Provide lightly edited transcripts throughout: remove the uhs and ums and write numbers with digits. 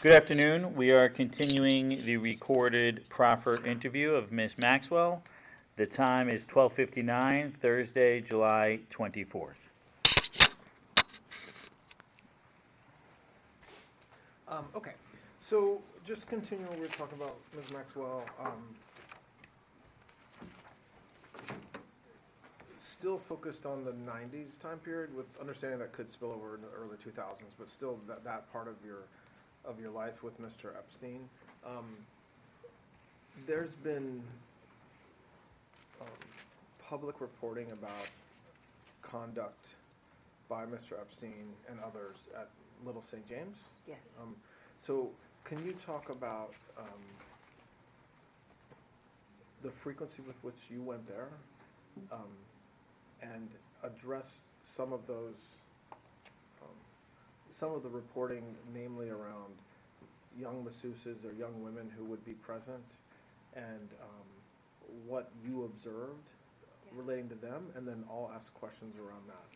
Good afternoon. We are continuing the recorded proffer interview of Miss Maxwell. The time is 12:59, Thursday, July 24th. Okay, so just continuing, we were talking about Ms. Maxwell. Still focused on the 90s time period, with understanding that could spill over into the early 2000s, but still that part of your life with Mr. Epstein. There's been public reporting about conduct by Mr. Epstein and others at Little St. James. Yes. So can you talk about the frequency with which you went there, and address some of those, some of the reporting, namely around young masseuses or young women who would be present, and what you observed relating to them, and then I'll ask questions around that.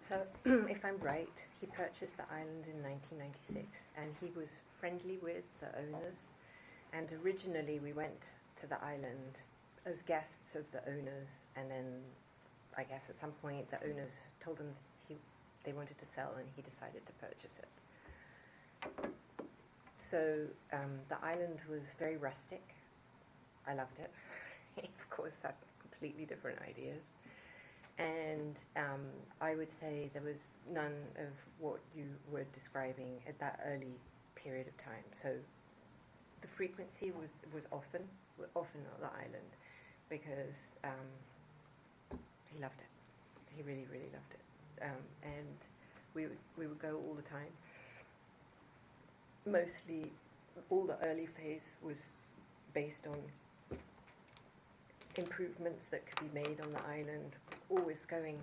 So, if I'm right, he purchased the island in 1996, and he was friendly with the owners. And originally, we went to the island as guests of the owners, and then, I guess at some point, the owners told him they wanted to sell, and he decided to purchase it. So, the island was very rustic. I loved it. He, of course, had completely different ideas. And I would say there was none of what you were describing at that early period of time. So the frequency was often on the island, because he loved it. He really, really loved it. And we would go all the time. Mostly, all the early phase was based on improvements that could be made on the island, always going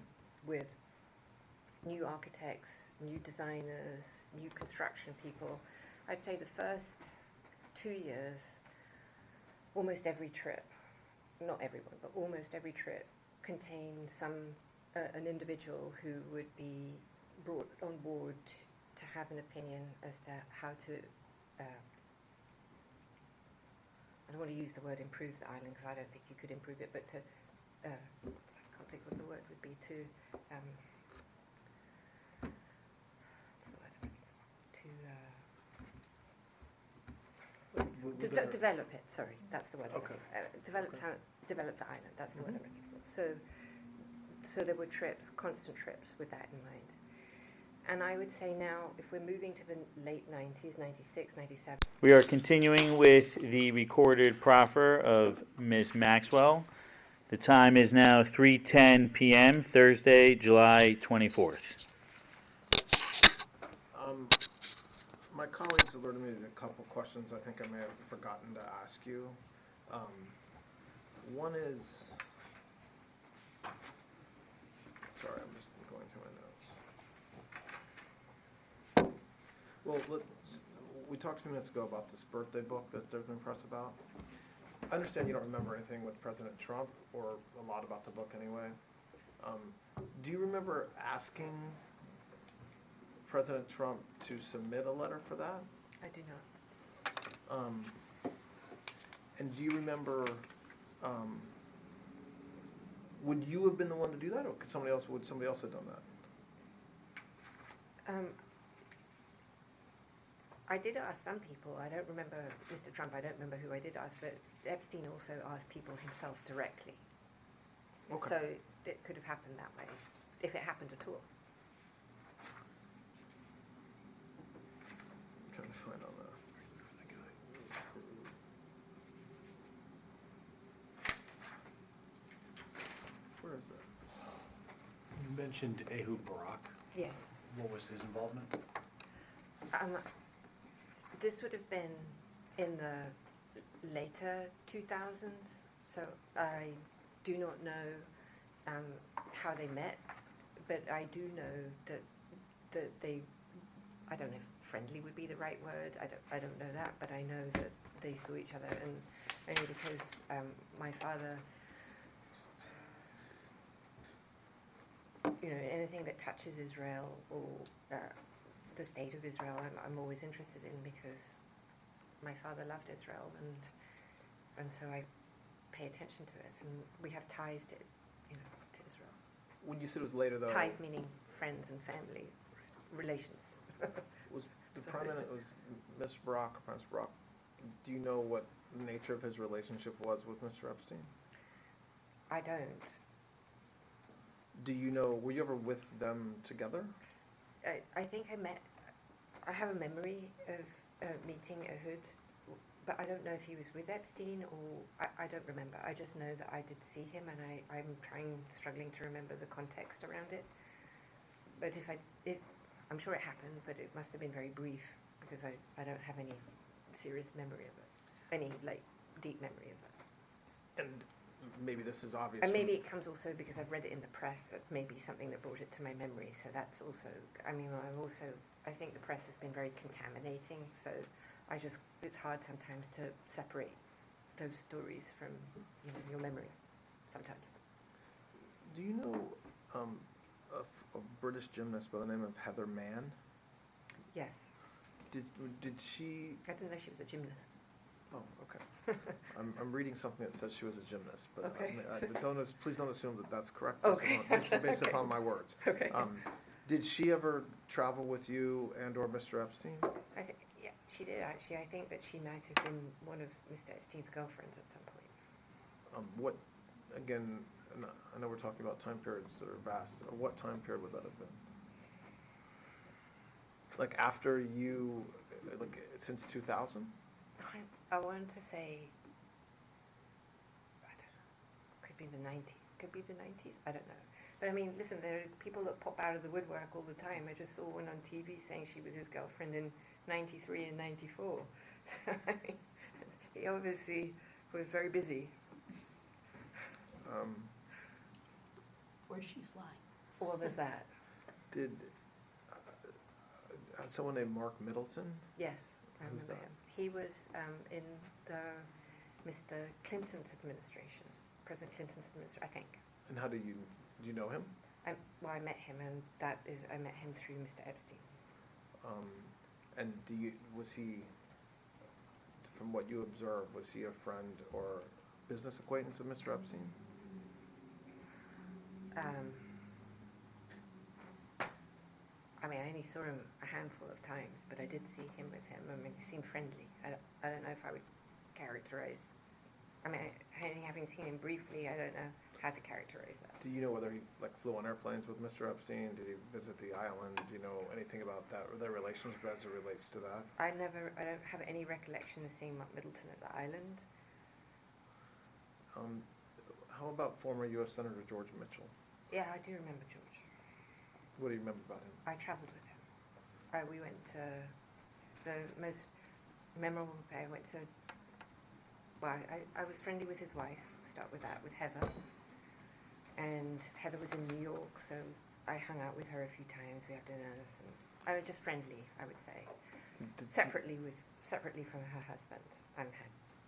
with new architects, new designers, new construction people. I'd say the first 2 years, almost every trip, not everyone, but almost every trip contained an individual who would be brought on board to have an opinion as to how to I don't want to use the word improve the island, because I don't think you could improve it, but to, I can't think what the word would be, to, develop it, sorry, that's the word. Okay. Develop the island, that's the word I'm looking for. So there were trips, constant trips with that in mind. And I would say now, if we're moving to the late 90s, 96, 97. We are continuing with the recorded proffer of Ms. Maxwell. The time is now 3:10 p.m., Thursday, July 24th. My colleagues alerted me to a couple questions I think I may have forgotten to ask you. One is, sorry, I'm just going through my notes. Well, we talked a few minutes ago about this birthday book that there's been press about. I understand you don't remember anything with President Trump, or a lot about the book anyway. Do you remember asking President Trump to submit a letter for that? I do not. And do you remember, would you have been the one to do that, or would somebody else have done that? I did ask some people. I don't remember Mr. Trump. I don't remember who I did ask, but Epstein also asked people himself directly. Okay. So it could have happened that way, if it happened at all. I'm trying to find all that. Where is that? You mentioned Ehud Barak. Yes. What was his involvement? This would have been in the later 2000s, so I do not know how they met, but I do know that they, I don't know if friendly would be the right word, I don't know that, but I know that they saw each other, and only because my father, anything that touches Israel or the state of Israel I'm always interested in because my father loved Israel, and so I pay attention to it, and we have ties to Israel. When you said it was later, though, Ties meaning friends and family relations. was the So- prominent was Mr. Brock, Prince Brock. Do you know what the nature of his relationship was with Mr. Epstein? I don't. Do you know? Were you ever with them together? I think I have a memory of meeting Ehud, but I don't know if he was with Epstein or I don't remember. I just know that I did see him, and I'm struggling to remember the context around it. But I'm sure it happened, but it must have been very brief because I don't have any serious memory of it, any deep memory of it. And maybe this is obvious. And maybe it comes also because I've read it in the press. That may be something that brought it to my memory. So that's also. I think the press has been very contaminating. So it's hard sometimes to separate those stories from your memory. Sometimes. Do you know a British gymnast by the name of Heather Mann? Yes. Did she? I didn't know she was a gymnast. Oh, okay. I'm reading something that says she was a gymnast, but Okay. Please don't assume that that's correct. Okay. Based Okay. upon my words. Okay. Did she ever travel with you and/or Mr. Epstein? Yeah, she did actually. I think that she might have been one of Mr. Epstein's girlfriends at some point. What? Again, I know we're talking about time periods that are vast. What time period would that have been? Like after you, since 2000? I want to say, I don't know, could be the 90s. Could be the 90s. I don't know. But I mean, listen, there are people that pop out of the woodwork all the time. I just saw one on TV saying she was his girlfriend in 93 and 94. So, I mean, he obviously was very busy. Where's she flying? Well, there's that. Did someone named Mark Middleton? Yes, I Who's remember that? him. He was in the Mr. Clinton's administration, President Clinton's administration, I think. And how do you know him? I met him, and I met him through Mr. Epstein. And was he, from what you observed, was he a friend or business acquaintance with Mr. Epstein? I mean, I only saw him a handful of times, but I did see him with him. I mean, he seemed friendly. I don't know if I would characterize. I mean, only having seen him briefly, I don't know how to characterize that. Do you know whether he flew on airplanes with Mr. Epstein? Did he visit the island? Do you know anything about that or their relationship as it relates to that? I don't have any recollection of seeing Mark Middleton at the island. How about former U.S. Senator George Mitchell? Yeah, I do remember George. What do you remember about him? I travelled with him. We went to the most memorable day. I went to. Well, I was friendly with his wife. Start with that, with Heather. And Heather was in New York, so I hung out with her a few times. We had dinners, and I was just friendly, I would say. Separately from her husband,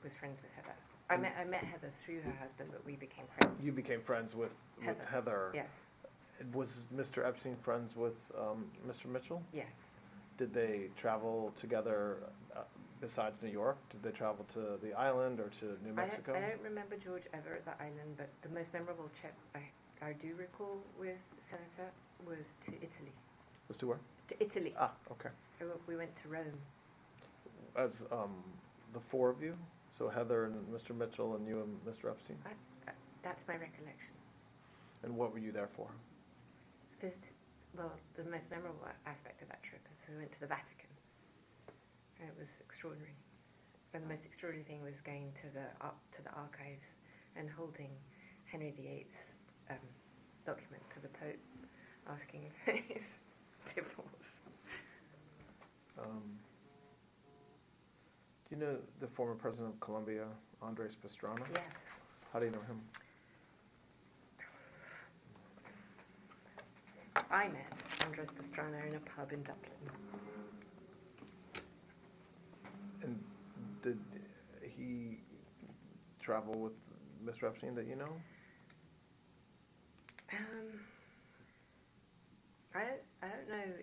was friends with Heather. I met Heather through her husband, but we became friends. You became friends with Heather. Yes. Was Mr. Epstein friends with Mr. Mitchell? Yes. Did they travel together besides New York? Did they travel to the island or to New Mexico? I don't remember George ever at the island, but the most memorable trip I do recall with Senator was to Italy. Was to where? To Italy. Ah, okay. We went to Rome. As the four of you? So Heather and Mr. Mitchell and you and Mr. Epstein? That's my recollection. And what were you there for? The most memorable aspect of that trip is we went to the Vatican. And it was extraordinary. And the most extraordinary thing was going to the archives and holding Henry VIII's document to the Pope, asking for his divorce. Do you know the former president of Colombia, Andres Pastrana? Yes. How do you know him? I met Andres Pastrana in a pub in Dublin. And did he travel with Mr. Epstein that you know? I don't know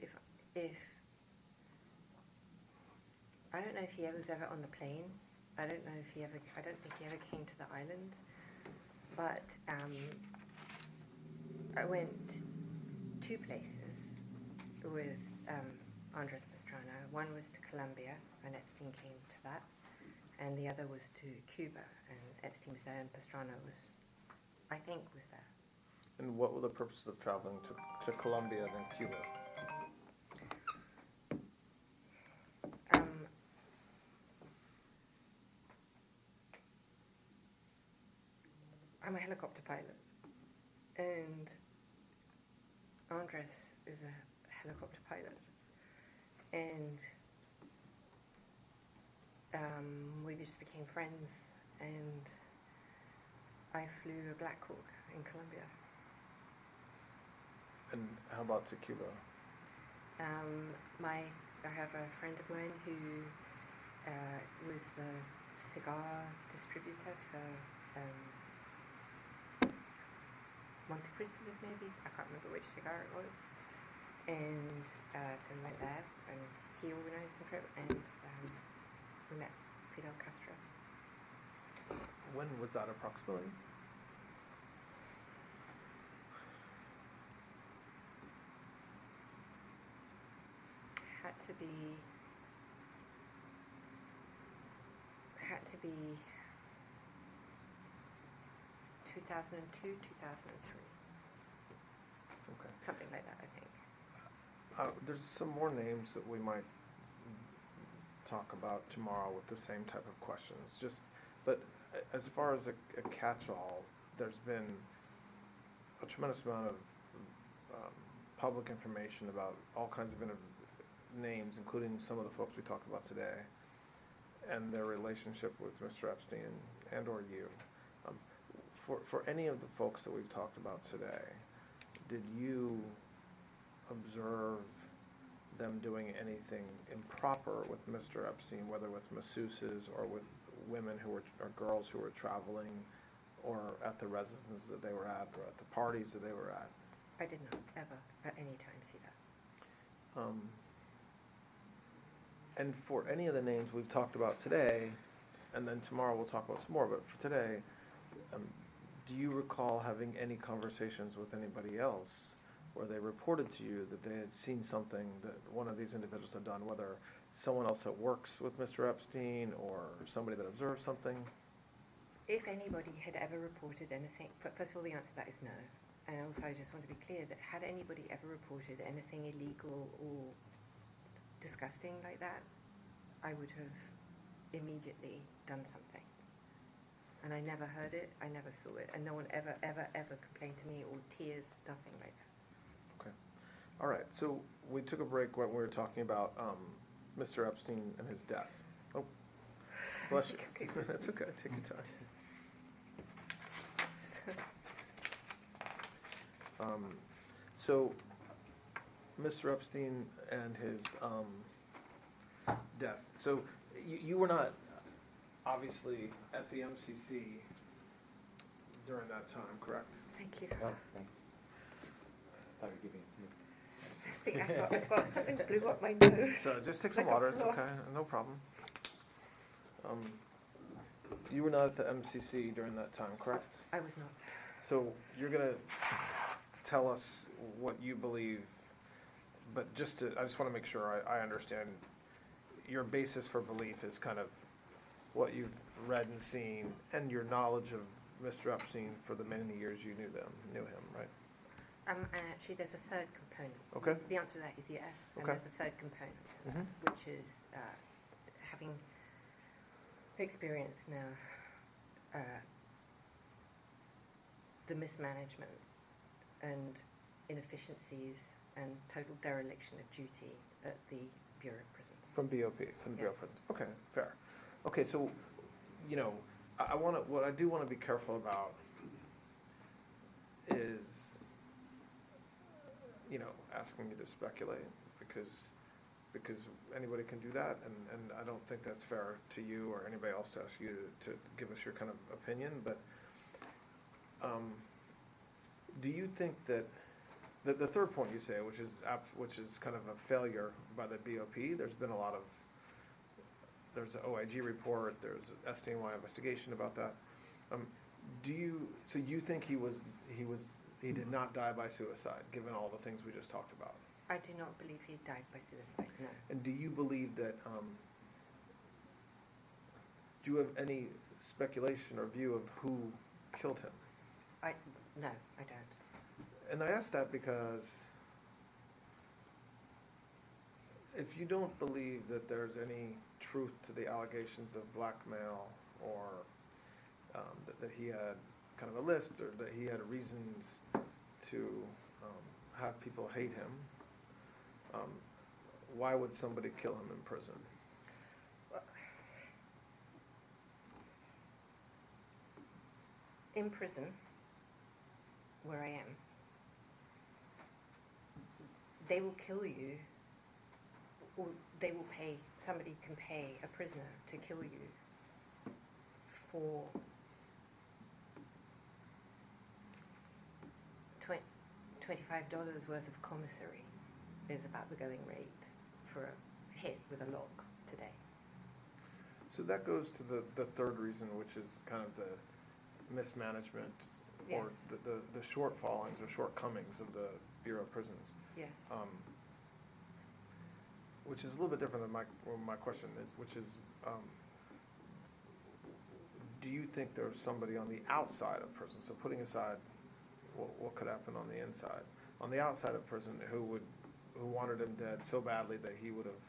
if know if he was ever on the plane. I don't think he ever came to the island. But I went 2 places with Andres Pastrana. One was to Colombia, and Epstein came to that, and the other was to Cuba, and Epstein was there, and Pastrana was, I think, was there. And what were the purposes of traveling to Colombia and then Cuba? I'm a helicopter pilot, and Andres is a helicopter pilot, and we just became friends, and I flew a Black Hawk in Colombia. And how about to Cuba? I have a friend of mine who was the cigar distributor for Monte Cristos, maybe. I can't remember which cigar it was. And so we went there, and he organised the trip, and we met Fidel Castro. When was that approximately? Had to be 2002, 2003. Okay. Something like that, I think. There's some more names that we might talk about tomorrow with the same type of questions. But as far as a catch-all, there's been a tremendous amount of public information about all kinds of names, including some of the folks we talked about today, and their relationship with Mr. Epstein and or you. For any of the folks that we've talked about today, did you observe them doing anything improper with Mr. Epstein, whether with masseuses or with women or girls who were traveling, or at the residences that they were at, or at the parties that they were at? I did not ever at any time see that. And for any of the names we've talked about today, and then tomorrow we'll talk about some more, but for today, do you recall having any conversations with anybody else where they reported to you that they had seen something that one of these individuals had done, whether someone else that works with Mr. Epstein or somebody that observed something? If anybody had ever reported anything, first of all, the answer to that is no. And also, I just want to be clear that had anybody ever reported anything illegal or disgusting like that, I would have immediately done something. And I never heard it, I never saw it, and no one ever complained to me, or tears, nothing like that. Okay. All right, so we took a break when we were talking about Mr. Epstein and his death. Oh, bless you. That's okay, take your time. So, Mr. Epstein and his death. So, you were not obviously at the MCC during that time, correct? Thank you. Oh, thanks. Thought you were giving it to me. I think I've got something blew up my nose. So just take some Like a water, it's froth. okay, no problem. You were not at the MCC during that time, correct? I was not. So you're going to tell us what you believe, but I just want to make sure I understand. Your basis for belief is kind of what you've read and seen, and your knowledge of Mr. Epstein for the many years you knew him, right? And actually, there's a third component. Okay. The answer to that is yes, and Okay. there's a third component to that, Mhm. which is having experienced now the mismanagement and inefficiencies and total dereliction of duty at the Bureau of Prisons. From BOP, from the Bureau of Yes. Prisons. Okay, fair. Okay, so, what I do want to be careful about is, asking you to speculate, because anybody can do that, and I don't think that's fair to you or anybody else to ask you to give us your kind of opinion, but do you think that the third point you say, which is kind of a failure by the BOP, there's been a lot of there's an OIG report, there's an Epstein investigation about that. So you think he did not die by suicide, given all the things we just talked about? I do not believe he died by suicide, no. And do you believe that, do you have any speculation or view of who killed him? No, I don't. And I ask that because if you don't believe that there's any truth to the allegations of blackmail or that he had kind of a list or that he had reasons to have people hate him, why would somebody kill him in prison? Well, in prison, where I am, they will kill you, or they will pay, somebody can pay a prisoner to kill you for $25 worth of commissary is about the going rate for a hit with a lock today. So that goes to the third reason, which is kind of the mismanagement or Yes. the shortfallings or shortcomings of the Bureau of Prisons. Yes. Which is a little bit different than my question is, which is, do you think there's somebody on the outside of prison, so putting aside what could happen on the inside, on the outside of prison, who wanted him dead so badly that he would have,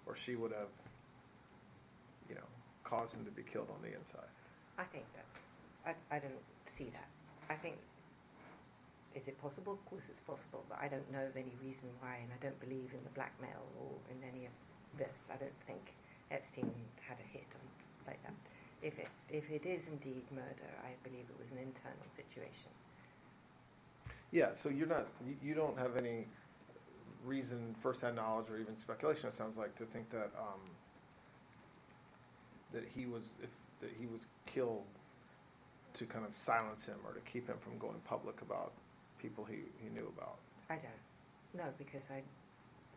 or she would have, caused him to be killed on the inside? I think I don't see that. I think, is it possible? Of course it's possible, but I don't know of any reason why, and I don't believe in the blackmail or in any of this. I don't think Epstein had a hit on like that. If it is indeed murder, I believe it was an internal situation. Yeah, so you don't have any reason, first-hand knowledge, or even speculation, it sounds like, to think that that he was killed to kind of silence him or to keep him from going public about people he knew about. I don't. No, because I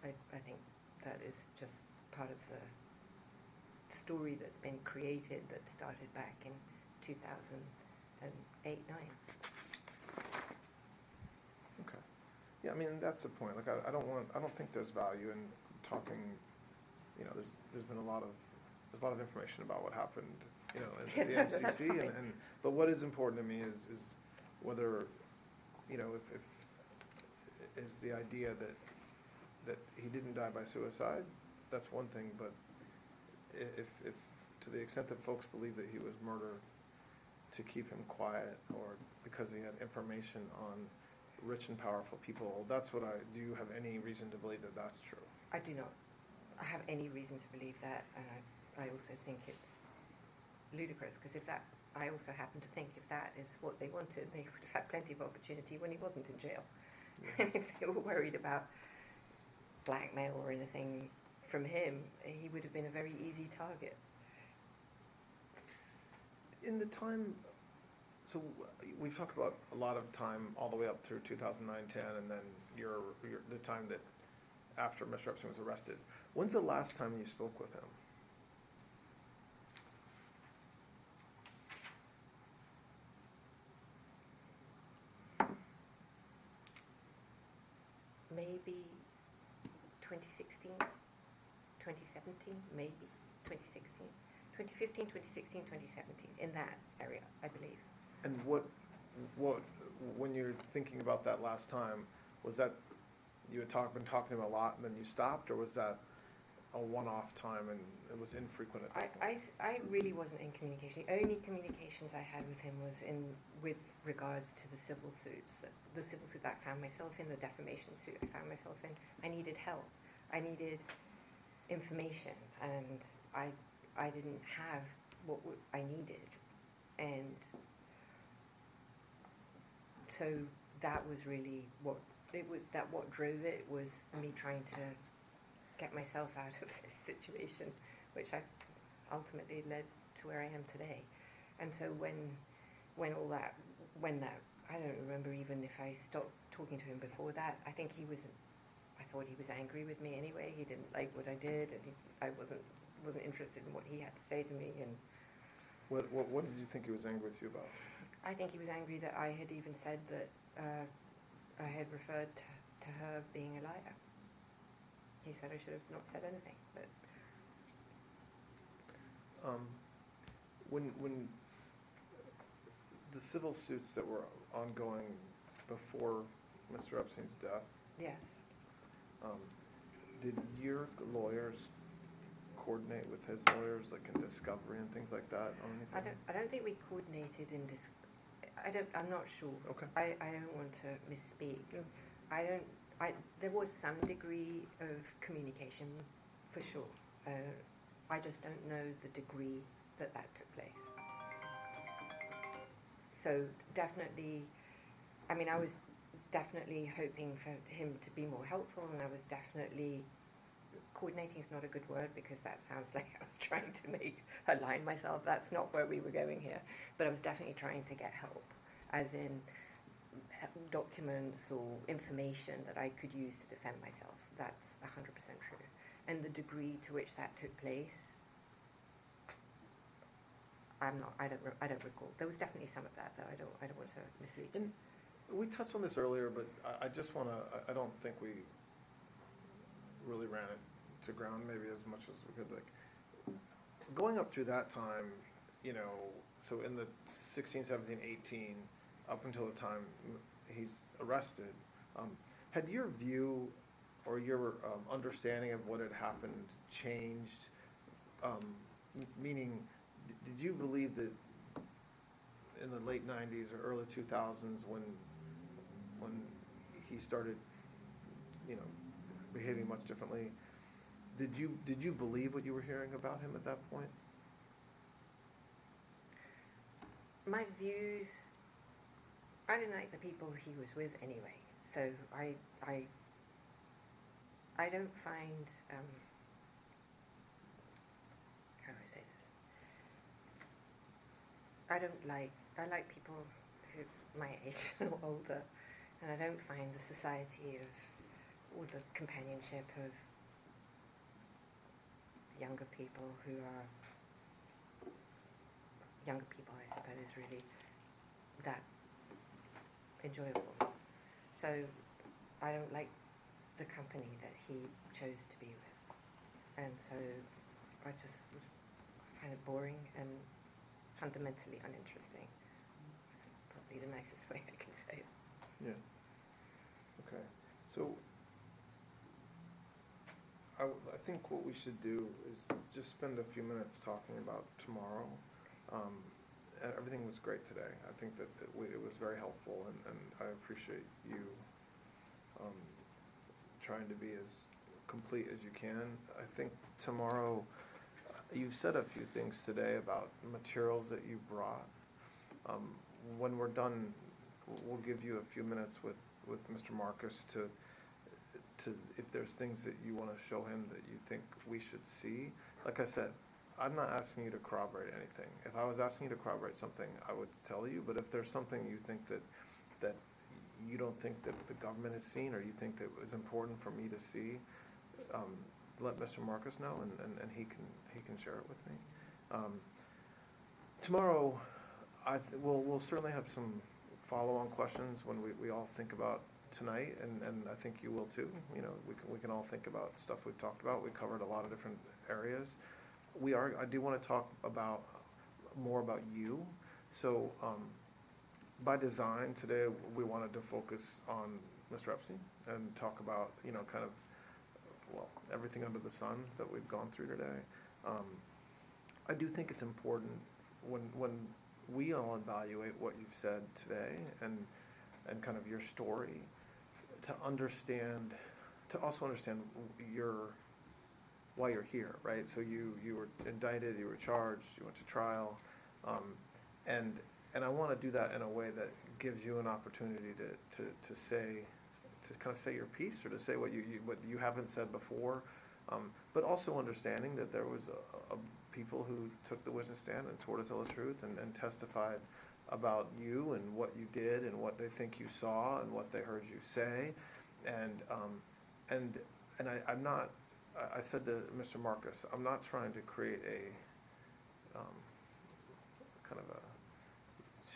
think that is just part of the story that's been created that started back in 2008, 9. Okay. Yeah, I mean, that's the point. Like, I don't think there's value in talking, there's been a lot of information about what happened, in the MCC, but what is important to me is whether, if is the idea that he didn't die by suicide, that's one thing, but if to the extent that folks believe that he was murdered to keep him quiet or because he had information on rich and powerful people, do you have any reason to believe that that's true? I do not. I have any reason to believe that, and I also think it's ludicrous, because I also happen to think if that is what they wanted, they would have had plenty of opportunity when he wasn't in jail. Yeah. And if they were worried about blackmail or anything from him, he would have been a very easy target. In the time, so we've talked about a lot of time all the way up through 2009-10, and then the time that after Mr. Epstein was arrested. When's the last time you spoke with him? Maybe 2016, 2017, maybe 2016. 2015, 2016, 2017, in that area, I believe. And what, when you're thinking about that last time, was that you had been talking to him a lot and then you stopped, or was that a one-off time and it was infrequent at that point? I really wasn't in communication. The only communications I had with him was with regards to the civil suits. The civil suit that I found myself in, the defamation suit I found myself in. I needed help. I needed information, and I didn't have what I needed. And so that was really what drove it, was me trying to get myself out of this situation, which I ultimately led to where I am today. And so when I don't remember even if I stopped talking to him before that. I thought he was angry with me anyway. He didn't like what I did, and I wasn't wasn't interested in what he had to say to me. And What did you think he was angry with you about? I think he was angry that I had even said that I had referred to her being a liar. He said I should have not said anything, but When the civil suits that were ongoing before Mr. Epstein's death, yes. did your lawyers coordinate with his lawyers, like in discovery and things like that, on anything? I don't think we coordinated in this. I'm not sure. Okay. I don't want to misspeak. Yeah. There was some degree of communication, for sure. I just don't know the degree that took place. So definitely, I mean, I was definitely hoping for him to be more helpful, and I was definitely, coordinating is not a good word because that sounds like I was trying to align myself. That's not where we were going here. But I was definitely trying to get help, as in documents or information that I could use to defend myself. That's 100% true. And the degree to which that took place, I don't recall. There was definitely some of that, though. I don't want to mislead you. And we touched on this earlier, but I just want to, I don't think we really ran it to ground maybe as much as we could. Like, going up through that time, you know, so in the 16, 17, 18, up until the time he's arrested, had your view or your understanding of what had happened changed? Meaning, did you believe that in the late 90s or early 2000s, when he started, you know, behaving much differently, did you believe what you were hearing about him at that point? My views, I didn't like the people he was with anyway, so I don't find, how do I say this? I like people who my age or older, and I don't find the society or the companionship of younger people who are younger people, I suppose, really that enjoyable. So I don't like the company that he chose to be with, and so I just find it boring and fundamentally uninteresting. That's probably the nicest way I can say it. Yeah. Okay. So I think what we should do is just spend a few minutes talking about tomorrow. Everything was great today. I think that it was very helpful, and I appreciate you trying to be as complete as you can. I think tomorrow, you've said a few things today about materials that you brought. When we're done, we'll give you a few minutes with Mr. Marcus to if there's things that you want to show him that you think we should see. Like I said, I'm not asking you to corroborate anything. If I was asking you to corroborate something, I would tell you. But if there's something you think that you don't think that the government has seen, or you think that is important for me to see, let Mr. Marcus know, and he can share it with me. Tomorrow, we'll certainly have some follow-on questions when we all think about tonight, and I think you will too. You know, we can all think about stuff we've talked about. We covered a lot of different areas. I do want to talk about more about you. So by design today, we wanted to focus on Mr. Epstein and talk about, you know, kind of, well, everything under the sun that we've gone through today. I do think it's important when we all evaluate what you've said today and kind of your story, to also understand why you're here, right? So you were indicted, you were charged, you went to trial, and I want to do that in a way that gives you an opportunity to kind of say your piece, or to say what you haven't said before, but also understanding that there was people who took the witness stand and swore to tell the truth and testified about you and what you did and what they think you saw and what they heard you say, and I'm not I said to Mr. Marcus, I'm not trying to create a kind of a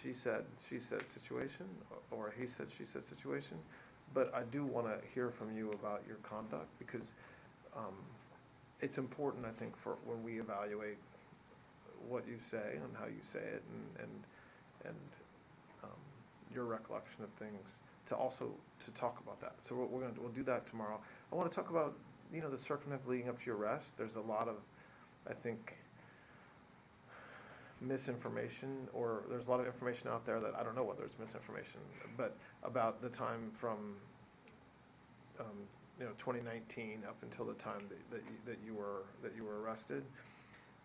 she said situation or he said, she said situation, but I do want to hear from you about your conduct because it's important, I think, for when we evaluate what you say and how you say it and your recollection of things to also to talk about that. So we'll do that tomorrow. I want to talk about, you know, the circumstances leading up to your arrest. There's a lot of, I think, misinformation, or there's a lot of information out there that I don't know whether it's misinformation, but about the time from 2019 up until the time that you were arrested.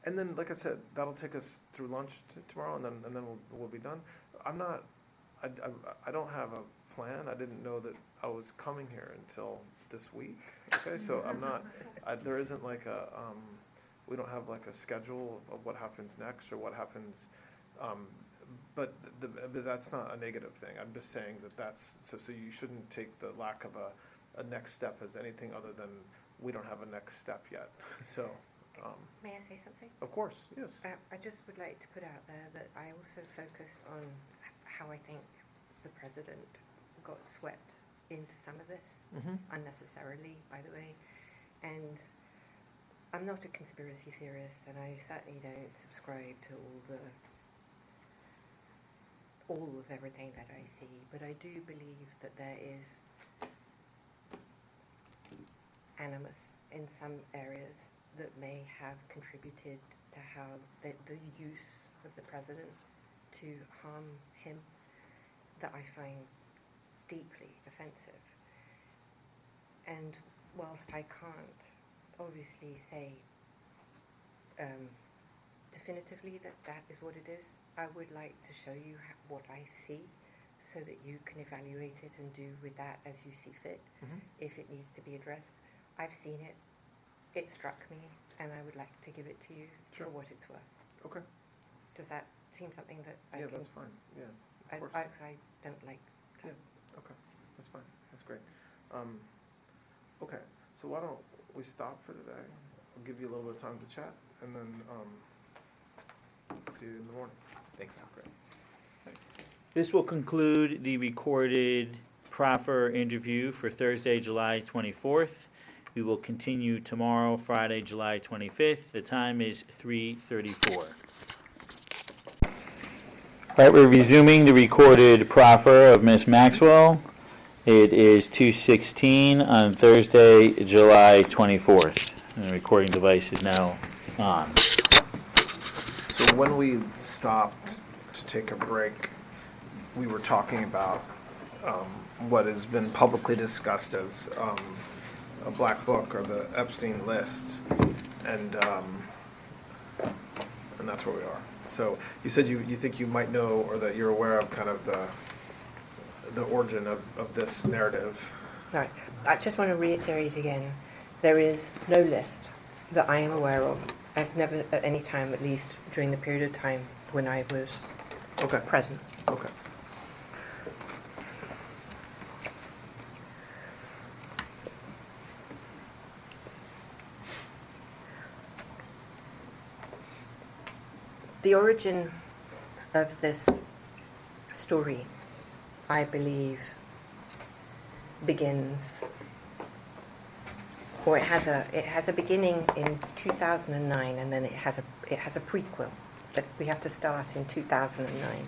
And then, like I said, that'll take us through lunch tomorrow, and then we'll be done. I don't have a plan. I didn't know that I was coming here until this week. Okay, so there isn't like a we don't have like a schedule of what happens next or what happens. But that's not a negative thing. I'm just saying that's so you shouldn't take the lack of a next step as anything other than we don't have a next step yet. So. May I say something? Of course, yes. I just would like to put out there that I also focused on how I think the president got swept into some of this, unnecessarily, by the way. And I'm not a conspiracy theorist, and I certainly don't subscribe to all of everything that I see, but I do believe that there is animus in some areas that may have contributed to how the use of the president to harm him that I find deeply offensive. And whilst I can't obviously say definitively that is what it is, I would like to show you what I see so that you can evaluate it and do with that as you see fit, if it needs to be addressed. I've seen it. It struck me, and I would like to give it to you for what it's worth. Okay. Does that seem something that I can... Yeah, that's fine. Yeah, of course. I don't like that. Yeah, okay. That's fine. That's great. Okay, so why don't we stop for today? I'll give you a little bit of time to chat, and then see you in the morning. Thanks, Al. Great. This will conclude the recorded proffer interview for Thursday, July 24th. We will continue tomorrow, Friday, July 25th. The time is 3:34. All right, we're resuming the recorded proffer of Ms. Maxwell. It is 2:16 on Thursday, July 24th. And the recording device is now on. So when we stopped to take a break, we were talking about what has been publicly discussed as a black book or the Epstein list, and that's where we are. So you said you think you might know, or that you're aware of kind of the origin of this narrative. Right. I just want to reiterate again, there is no list that I am aware of. I've never, at any time, at least during the period of time when I was present. Okay. The origin of this story, I believe, begins, or it has a beginning in 2009, and then it has a prequel, but we have to start in 2009.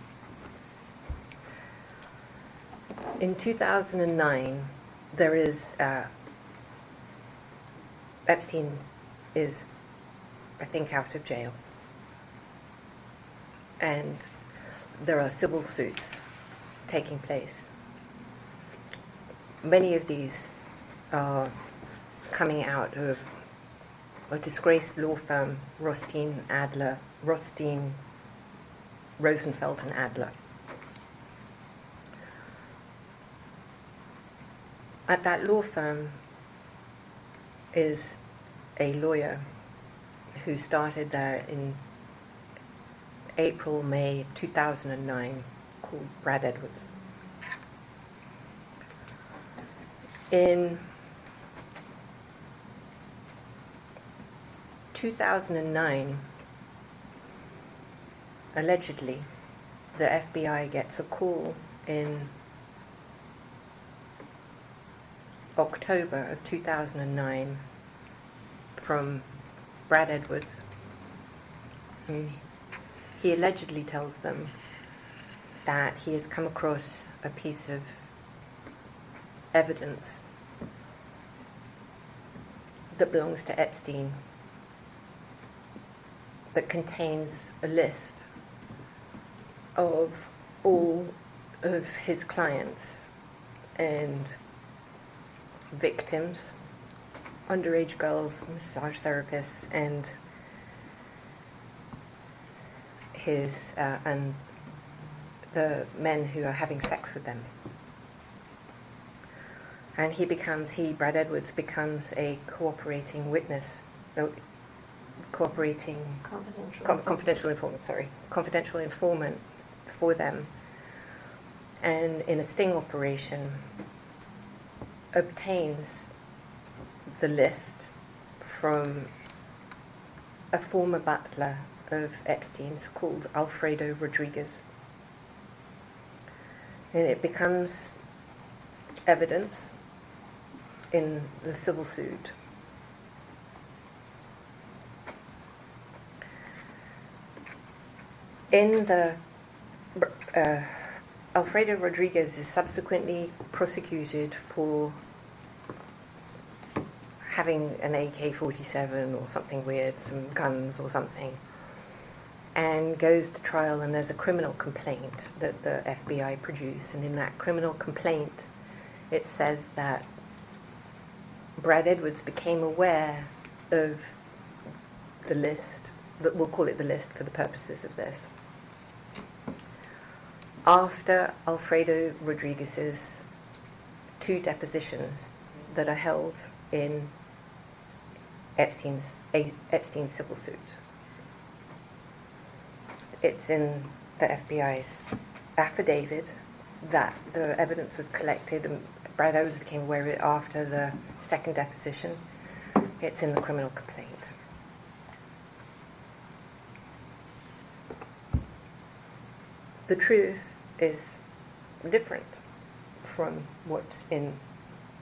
In 2009, there is Epstein is, I think, out of jail. And there are civil suits taking place. Many of these are coming out of a disgraced law firm, Rothstein, Rosenfeld and Adler. At that law firm is a lawyer who started there in April, May 2009, called Brad Edwards. In 2009, allegedly, the FBI gets a call in October of 2009 from Brad Edwards. He allegedly tells them that he has come across a piece of evidence that belongs to Epstein that contains a list of all of his clients and victims, underage girls, massage therapists, and his and the men who are having sex with them. And Brad Edwards becomes a cooperating witness, confidential informant for them, and in a sting operation obtains the list from a former butler of Epstein's called Alfredo Rodriguez. And it becomes evidence in the civil suit. Alfredo Rodriguez is subsequently prosecuted for having an AK-47 or something weird, some guns or something, and goes to trial, and there's a criminal complaint that the FBI produce, and in that criminal complaint it says that Brad Edwards became aware of the list, we'll call it the list for the purposes of this, after Alfredo Rodriguez's 2 depositions that are held in Epstein's civil suit. It's in the FBI's affidavit that the evidence was collected, and Brad Edwards became aware of it after the 2nd deposition. It's in the criminal complaint. The truth is different from what's in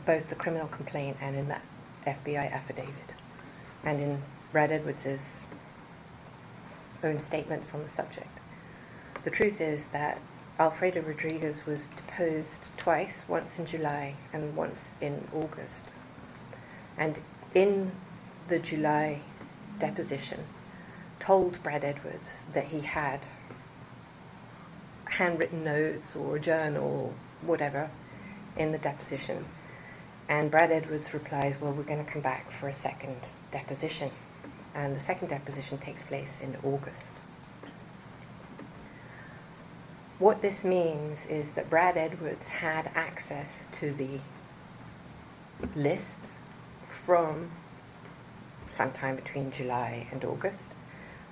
both the criminal complaint and in that FBI affidavit, and in Brad Edwards' own statements on the subject. The truth is that Alfredo Rodriguez was deposed twice, once in July and once in August. And in the July deposition, told Brad Edwards that he had handwritten notes or a journal, whatever, in the deposition. And Brad Edwards replies, well, we're going to come back for a 2nd deposition. And the 2nd deposition takes place in August. What this means is that Brad Edwards had access to the list from sometime between July and August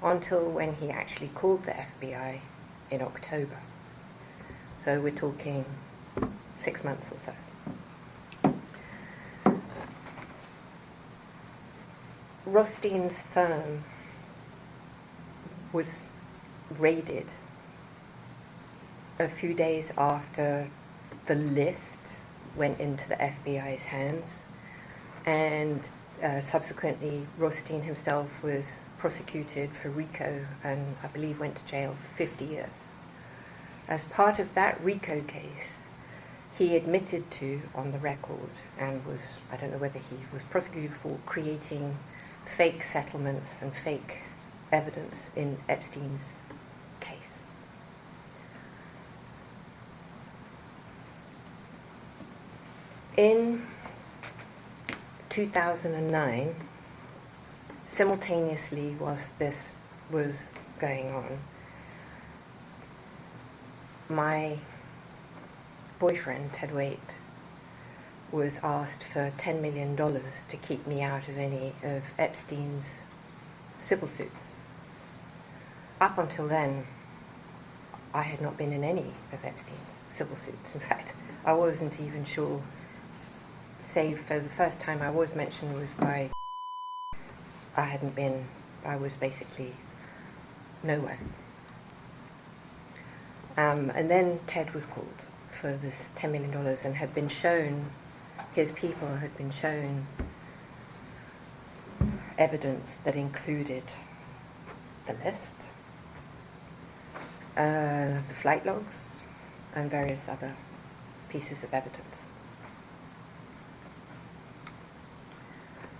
until when he actually called the FBI in October. So we're talking 6 months or so. Rothstein's firm was raided a few days after the list went into the FBI's hands, and subsequently Rothstein himself was prosecuted for RICO and I believe went to jail for 50 years. As part of that RICO case, he admitted to, on the record, and was, I don't know whether he was prosecuted for creating fake settlements and fake evidence in Epstein's case. In 2009, simultaneously whilst this was going on, my boyfriend, Ted Waite, was asked for $10 million to keep me out of any of Epstein's civil suits. Up until then, I had not been in any of Epstein's civil suits. In fact, I wasn't even sure, save for the first time I was mentioned was by, I hadn't been I was basically nowhere. And then Ted was called for this $10 million and had been shown, his people had been shown evidence that included the list, the flight logs, and various other pieces of evidence.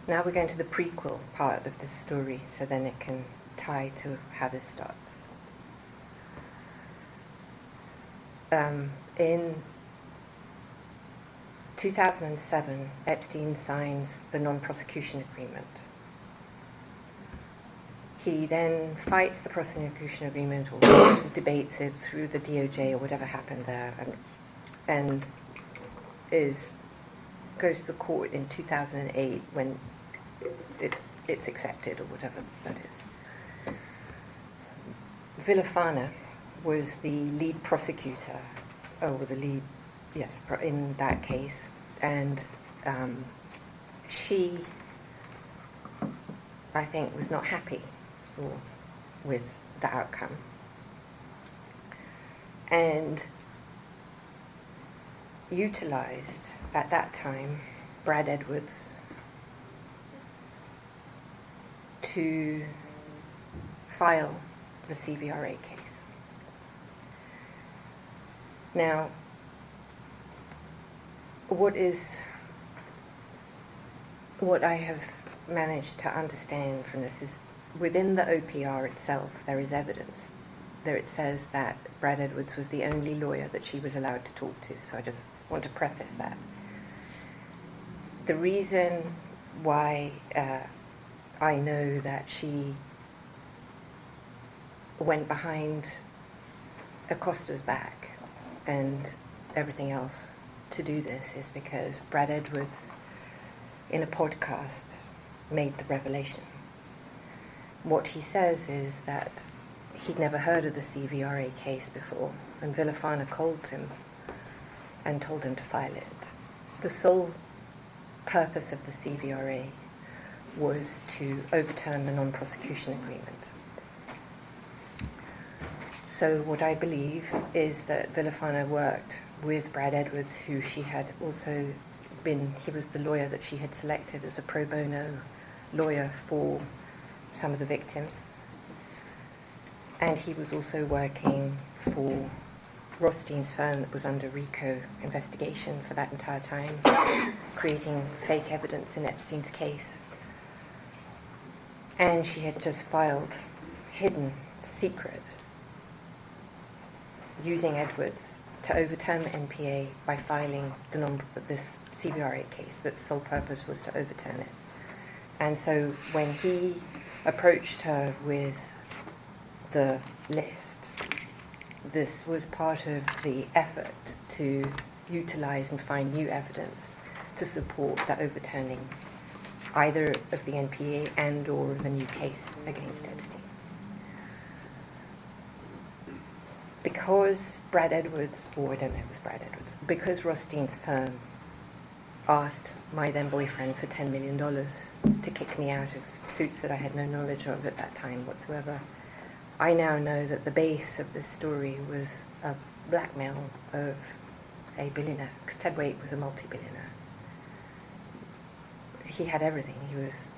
Now we're going to the prequel part of this story, so then it can tie to how this starts. In 2007, Epstein signs the non-prosecution agreement. He then fights the prosecution agreement or debates it through the DOJ or whatever happened there, and goes to the court in 2008 when it's accepted or whatever that is. Villafana was the lead prosecutor, in that case, and she, I think, was not happy with the outcome, and utilized at that time Brad Edwards to file the CVRA case. Now, what I have managed to understand from this is within the OPR itself there is evidence. There it says that Brad Edwards was the only lawyer that she was allowed to talk to, so I just want to preface that. The reason why I know that she went behind Acosta's back and everything else to do this is because Brad Edwards, in a podcast, made the revelation. What he says is that he'd never heard of the CVRA case before, and Villafana called him and told him to file it. The sole purpose of the CVRA was to overturn the non-prosecution agreement. So what I believe is that Villafana worked with Brad Edwards, who she had also he was the lawyer that she had selected as a pro bono lawyer for some of the victims. And he was also working for Rothstein's firm that was under RICO investigation for that entire time, creating fake evidence in Epstein's case. And she had just filed hidden, secret, using Edwards to overturn the NPA by filing this CVRA case that's sole purpose was to overturn it. And so when he approached her with the list, this was part of the effort to utilize and find new evidence to support the overturning either of the NPA and or the new case against Epstein. Because Brad Edwards, or I don't know if it was Brad Edwards, because Rothstein's firm asked my then boyfriend for $10 million to kick me out of suits that I had no knowledge of at that time whatsoever, I now know that the base of this story was a blackmail of a billionaire, because Ted Waite was a multi-billionaire. He had everything. He was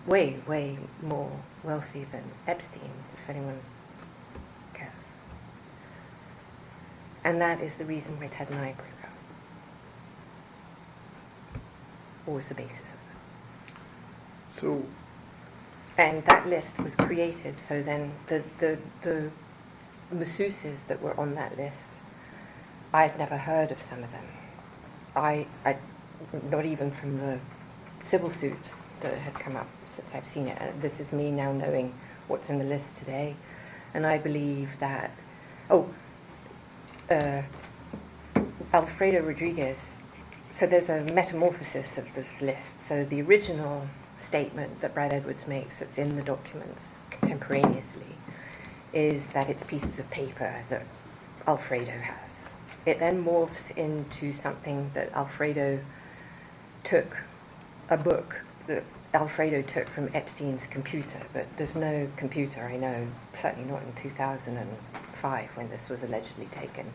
way, way more wealthy than Epstein, if anyone cares. And that is the reason why Ted and I broke up. What was the basis of it? So, and that list was created, so then the masseuses that were on that list, I had never heard of some of them. I not even from the civil suits that had come up since I've seen it. This is me now knowing what's in the list today. And I believe that, Alfredo Rodriguez, so there's a metamorphosis of this list. So the original statement that Brad Edwards makes that's in the documents contemporaneously is that it's pieces of paper that Alfredo has. It then morphs into something that Alfredo took a book that Alfredo took from Epstein's computer, but there's no computer, I know, certainly not in 2005 when this was allegedly taken,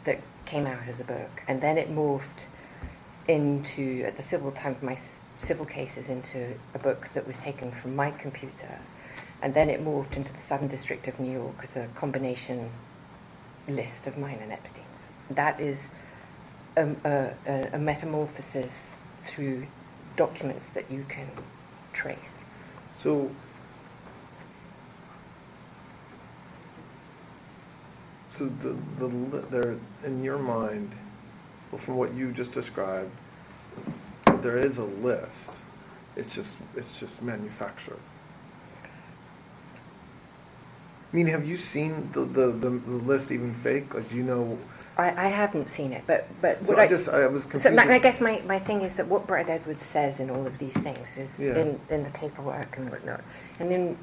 that came out as a book. And then it morphed into, at the civil time of my civil cases, into a book that was taken from my computer. And then it morphed into the Southern District of New York as a combination list of mine and Epstein's. That is a metamorphosis through documents that you can trace. So there, in your mind, well, from what you just described, there is a list. It's just manufactured. I mean, have you seen the list even fake? Like, do you know? I haven't seen it, but So what I was confused. so I guess my thing is that what Brad Edwards says in all of these things is Yeah. in the paperwork and whatnot. And then,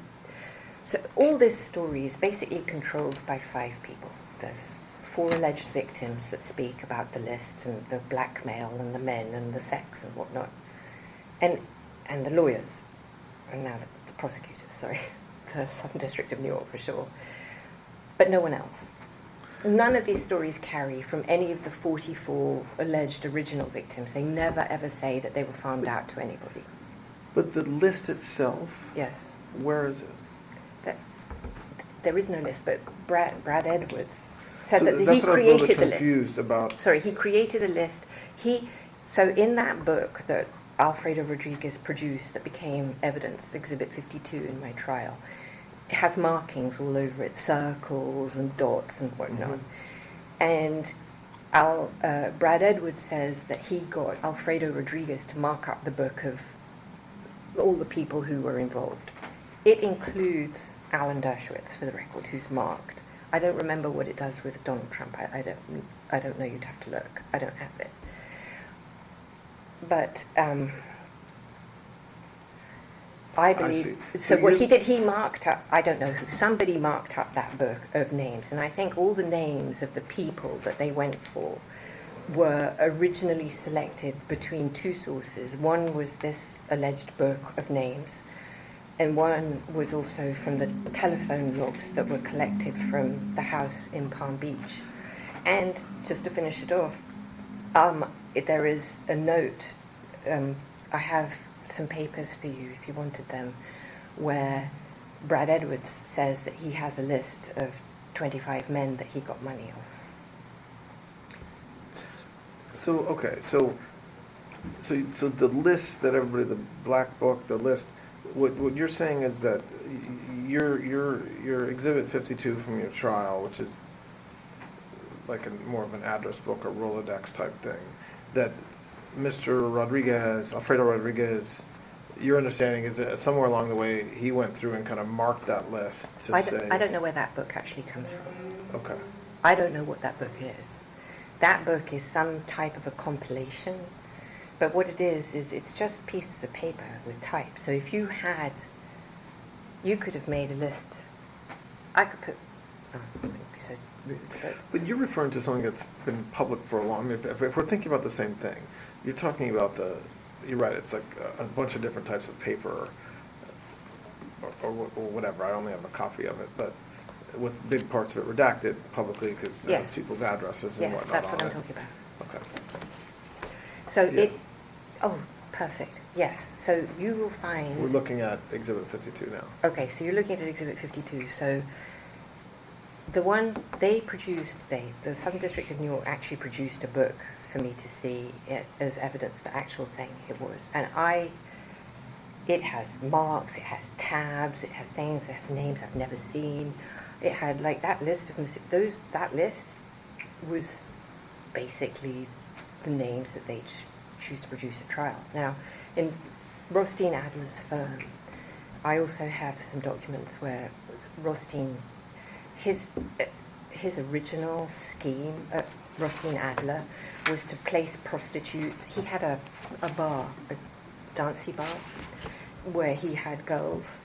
so all this story is basically controlled by 5 people. There's 4 alleged victims that speak about the list and the blackmail and the men and the sex and whatnot. And the lawyers, and now the prosecutors, sorry, the Southern District of New York for sure. But no one else. None of these stories carry from any of the 44 alleged original victims. They never ever say that they were farmed out to anybody. But the list itself, Yes. where is it? There is no list, but Brad Edwards said So that that's he what I was a little created bit the list. confused about. Sorry, he created a list. So in that book that Alfredo Rodriguez produced that became evidence, Exhibit 52 in my trial, it has markings all over it, circles and dots and whatnot. And Brad Edwards says that he got Alfredo Rodriguez to mark up the book of all the people who were involved. It includes Alan Dershowitz, for the record, who's marked. I don't remember what it does with Donald Trump. I don't know. You'd have to look. I don't have it. But I believe. So what he did, he marked up. I don't know who. Somebody marked up that book of names, and I think all the names of the people that they went for were originally selected between 2 sources. One was this alleged book of names, and one was also from the telephone logs that were collected from the house in Palm Beach. And just to finish it off, there is a note. I have some papers for you if you wanted them, where Brad Edwards says that he has a list of 25 men that he got money off. So okay, so the list that everybody, the black book, the list. What you're saying is that your Exhibit 52 from your trial, which is like more of an address book or Rolodex type thing, that Mr. Rodriguez, Alfredo Rodriguez, your understanding is that somewhere along the way he went through and kind of marked that list to say. I don't know where that book actually comes from. Okay. I don't know what that book is. That book is some type of a compilation, but what it is it's just pieces of paper with type. So if you could have made a list. I could put. Oh, I wouldn't be so rude, But you're referring to something that's been public for a long. I mean, if we're thinking about the same thing, you're talking about You're right. It's like a bunch of different types of paper, or whatever. I only have a copy of it, but with big parts of it redacted publicly because Yes. people's addresses and yes, whatnot that's on what I'm it. talking about. Okay. So Yeah. oh, perfect. Yes. So you will find. We're looking at Exhibit 52 now. Okay, so you're looking at Exhibit 52. So the one they produced, the Southern District of New York actually produced a book for me to see it as evidence, the actual thing it was. And it has marks, it has tabs, it has things, it has names I've never seen. It had like that list of that list was basically the names that they choose to produce a trial. Now, in Rothstein Adler's firm, I also have some documents where Rothstein, his original scheme at Rothstein Adler was to place prostitutes. He had a bar, a dancey bar, where he had girls,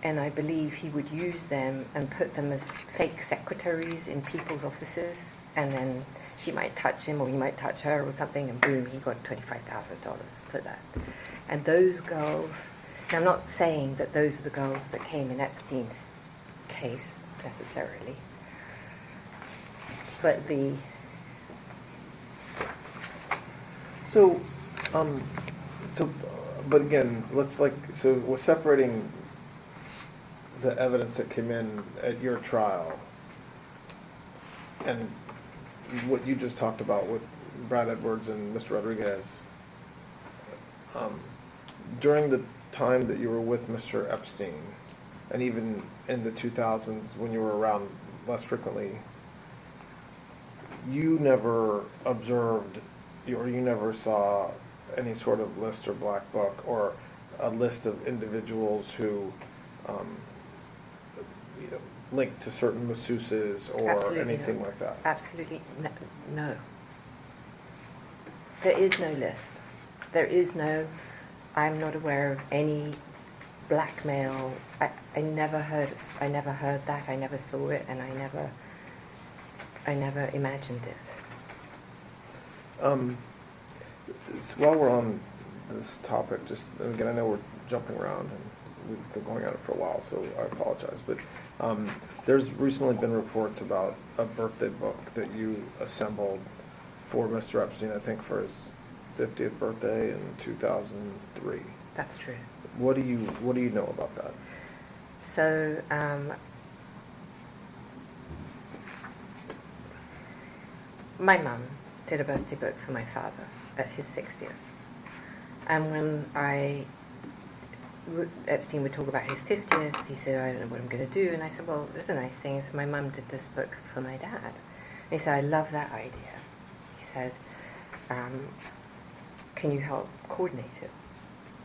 and I believe he would use them and put them as fake secretaries in people's offices, and then she might touch him or he might touch her or something, and boom, he got $25,000 for that. And those girls, Now, I'm not saying that those are the girls that came in Epstein's case necessarily, but but again, so we're separating the evidence that came in at your trial and what you just talked about with Brad Edwards and Mr. Rodriguez. During the time that you were with Mr. Epstein, and even in the 2000s when you were around less frequently, you never observed or you never saw any sort of list or black book or a list of individuals who linked to certain masseuses or Absolutely anything no. like that? Absolutely no. There is no list. There is no, I'm not aware of any blackmail. I never heard that, I never saw it, and I never imagined it. While we're on this topic, just again, I know we're jumping around and we've been going at it for a while, so I apologize. But there's recently been reports about a birthday book that you assembled for Mr. Epstein, I think for his 50th birthday in 2003. That's true. What do you know about that? So, my mum did a birthday book for my father at his 60th. And when Epstein would talk about his 50th, he said, I don't know what I'm going to do. And I said, well, that's a nice thing. So my mum did this book for my dad. And he said, I love that idea. He said, can you help coordinate it?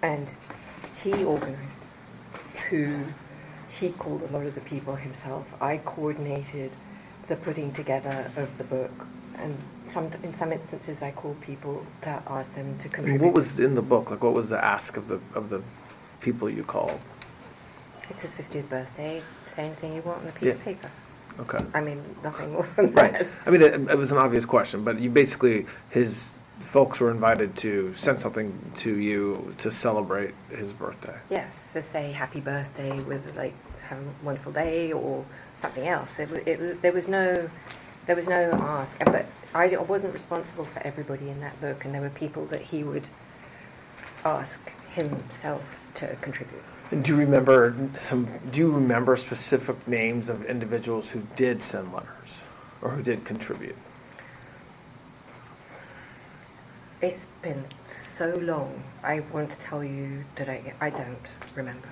And he organized he called a lot of the people himself. I coordinated the putting together of the book. And in some instances, I called people to ask them to contribute. What was in the book? Like, what was the ask of the people you called? It's his 50th birthday. Say anything you want on a piece of paper. Okay. I mean, nothing more than that. Right. I mean, it was an obvious question, but you basically, his folks were invited to send something to you to celebrate his birthday. Yes, to say happy birthday with like have a wonderful day or something else. There was no ask, but I wasn't responsible for everybody in that book, and there were people that he would ask himself to contribute. And do you remember specific names of individuals who did send letters or who did contribute? It's been so long. I want to tell you that I don't remember.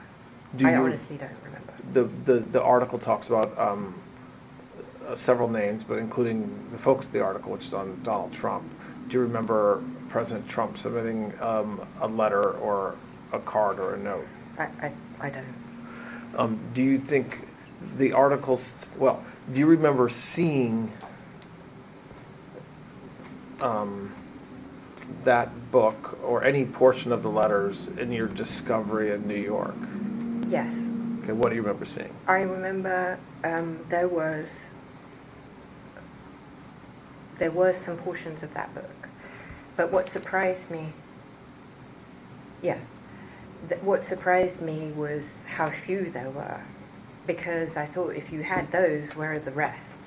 I honestly don't remember. The article talks about several names, but including the focus of the article, which is on Donald Trump. Do you remember President Trump submitting a letter or a card or a note? I don't. Do you think the articles, do you remember seeing that book or any portion of the letters in your discovery in New York? Yes. Okay, what do you remember seeing? I remember there was some portions of that book, but what surprised me, what surprised me was how few there were, because I thought if you had those, where are the rest?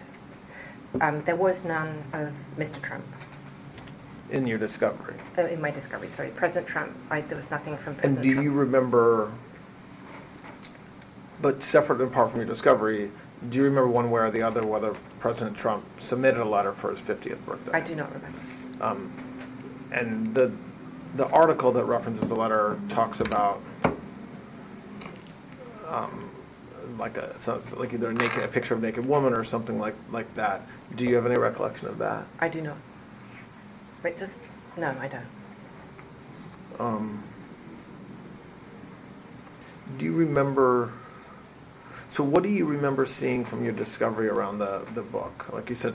There was none of Mr. Trump. In your discovery? In my discovery, sorry. President Trump, there was nothing from President And do Trump. you remember, but separate and apart from your discovery, do you remember one way or the other whether President Trump submitted a letter for his 50th birthday? I do not remember. And the article that references the letter talks about like either a picture of a naked woman or something like that. Do you have any recollection of that? I do not. But no, I don't. Do you remember? So what do you remember seeing from your discovery around the book? Like you said,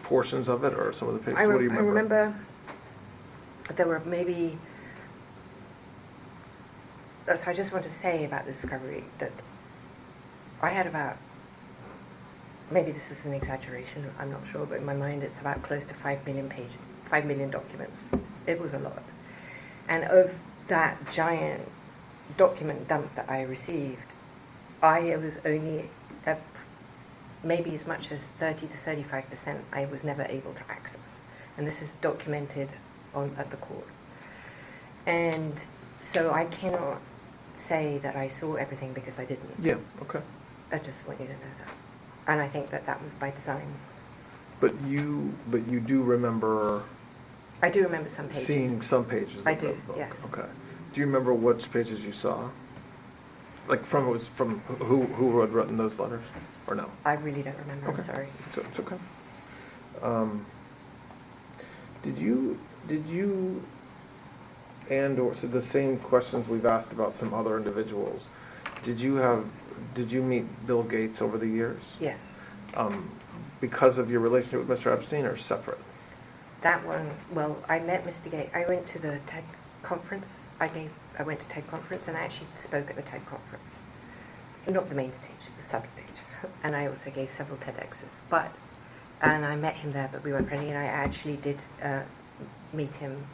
portions of it or some of the pictures? What do you remember? I remember there were maybe. So I just want to say about the discovery that I had about. Maybe this is an exaggeration. I'm not sure, but in my mind, it's about close to 5 million pages. 5 million documents. It was a lot. And of that giant document dump that I received, I was only maybe as much as 30 to 35% I was never able to access, and this is documented at the court. And so I cannot say that I saw everything because I didn't. Yeah, okay. I just want you to know that, and I think that was by design. But you do remember I do remember some pages. seeing some pages of I that do, book. yes. Okay. Do you remember which pages you saw? Like from who had written those letters, or no? I really don't remember. Okay. I'm sorry. It's okay. Did you or so the same questions we've asked about some other individuals? Did you meet Bill Gates over the years? Yes. Because of your relationship with Mr. Epstein, or separate? That one. Well, I met Mr. Gates. I went to the TED conference. I went to TED conference and I actually spoke at the TED conference. Not the main stage, the substage. And I also gave several TEDx's. And I met him there, but we weren't friendly. And I actually did meet him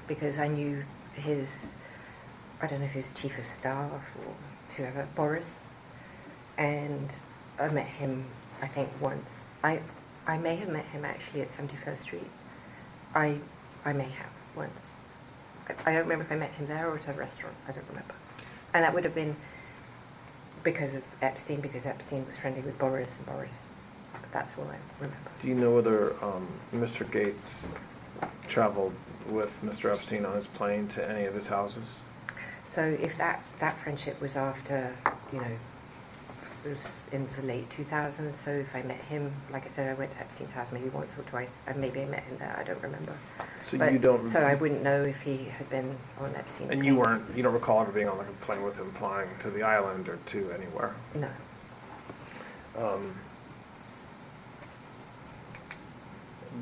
because I knew I don't know if he was chief of staff or whoever, Boris. And I met him, I think, once. I may have met him actually at 71st Street. I may have once. I don't remember if I met him there or at a restaurant. I don't remember. And that would have been because of Epstein, because Epstein was friendly with Boris, and Boris. That's all I remember. Do you know whether Mr. Gates traveled with Mr. Epstein on his plane to any of his houses? So if that friendship was after, it was in the late 2000s, so if I met him, like I said, I went to Epstein's house maybe once or twice, and maybe I met him there, I don't remember. So you don't... So I wouldn't know if he had been on Epstein's And plane. you don't recall ever being on like a plane with him flying to the island or to anywhere? No.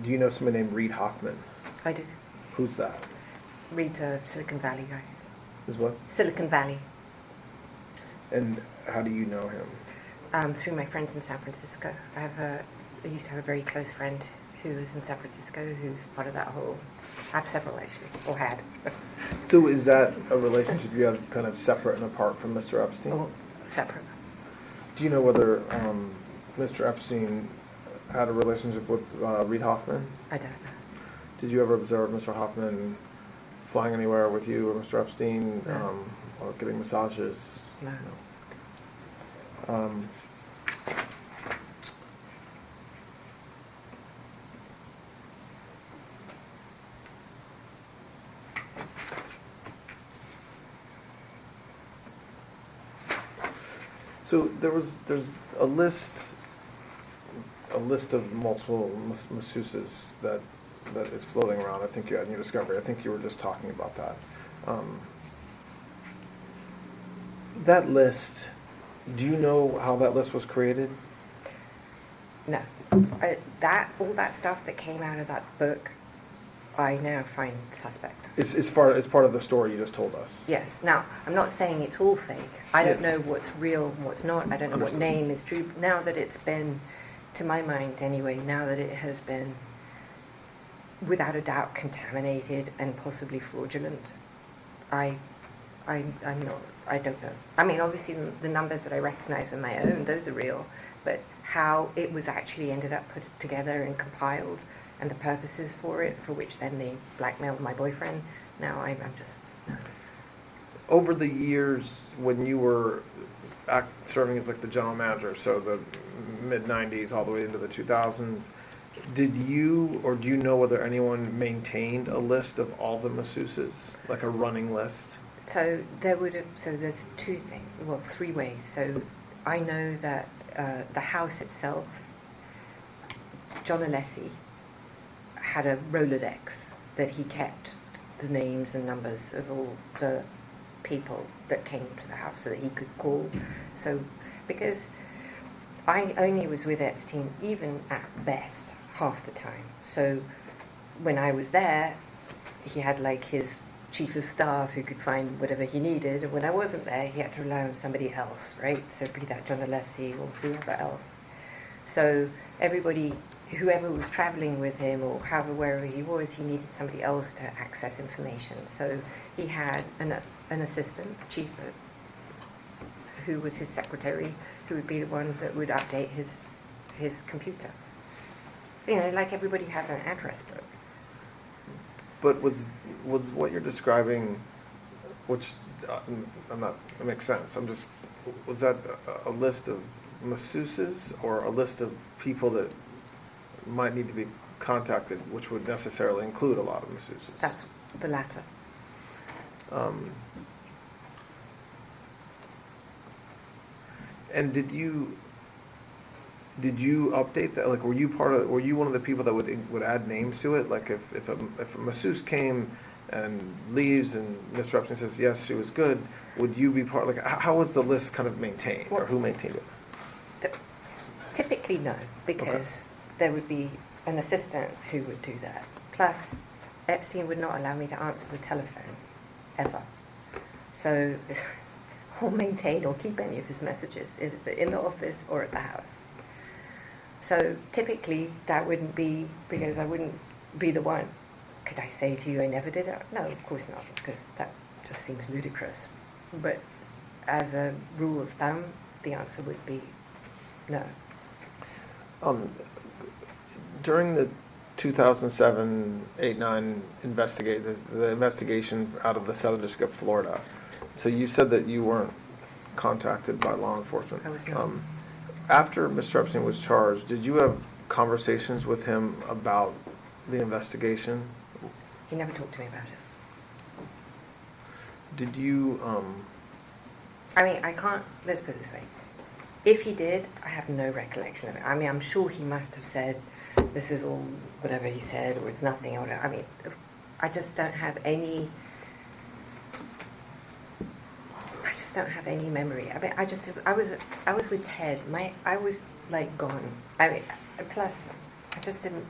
Do you know somebody named Reid Hoffman? I do. Who's that? Reid's a Silicon Valley guy. Is what? Silicon Valley. And how do you know him? Through my friends in San Francisco. I used to have a very close friend who was in San Francisco, who's part of that whole... I have several, actually, or had. So is that a relationship you have kind of separate and apart from Mr. Epstein? Oh, separate. Do you know whether Mr. Epstein had a relationship with Reid Hoffman? I don't know. Did you ever observe Mr. Hoffman flying anywhere with you or Mr. Epstein, No. or getting massages? No. So there's a list of multiple masseuses that is floating around. I think you had in your discovery. I think you were just talking about that. That list. Do you know how that list was created? No. All that stuff that came out of that book, I now find suspect. It's part of the story you just told us. Yes. Now, I'm not saying it's all fake. I don't Yeah. know what's real and what's not. I don't know what Understood. name is true. Now that it's been, to my mind anyway, now that it has been, without a doubt, contaminated and possibly fraudulent, I'm not, I don't know. I mean, obviously the numbers that I recognize on my own, those are real, but how it was actually ended up put together and compiled, and the purposes for it, for which then they blackmailed my boyfriend, now I'm just, no. Over the years, when you were serving as like the general manager, so the mid-90s all the way into the 2000s, did you or do you know whether anyone maintained a list of all the masseuses, like a running list? So there's three ways. So I know that the house itself, John Alessi had a Rolodex that he kept the names and numbers of all the people that came to the house so that he could call. So, because I only was with Epstein, even at best, half the time. So when I was there, he had like his chief of staff who could find whatever he needed, and when I wasn't there, he had to rely on somebody else, right? So be that John Alessi or whoever else. So everybody whoever was traveling with him, or however, wherever he was, he needed somebody else to access information. So he had an assistant, chief, who was his secretary, who would be the one that would update his computer. You know, like everybody has an address book. But was what you're describing, which it makes sense. Was that a list of masseuses or a list of people that might need to be contacted, which would necessarily include a lot of masseuses? That's the latter. And did you update that? Like, were you one of the people that would add names to it? Like, if a masseuse came and leaves and Mr. Epstein says yes, she was good, would you be part? Like, how was the list kind of maintained, or who maintained it? Typically, no, because there would be an assistant who would do that. Plus, Epstein would not allow me to answer the telephone, ever. So, or maintain or keep any of his messages, either in the office or at the house. So typically, that wouldn't be, because I wouldn't be the one. Could I say to you I never did it? No, of course not, because that just seems ludicrous. But as a rule of thumb, the answer would be no. During the 2007-8-9 the investigation out of the Southern District of Florida, so you said that you weren't contacted by law enforcement. I was not. After Mr. Epstein was charged, did you have conversations with him about the investigation? He never talked to me about it. Did you, I mean, I can't, let's put it this way. If he did, I have no recollection of it. I mean, I'm sure he must have said, this is all whatever he said, or it's nothing, or whatever. I mean, I just don't have any memory. I mean, I was with Ted. I was like gone. I mean, plus, I just didn't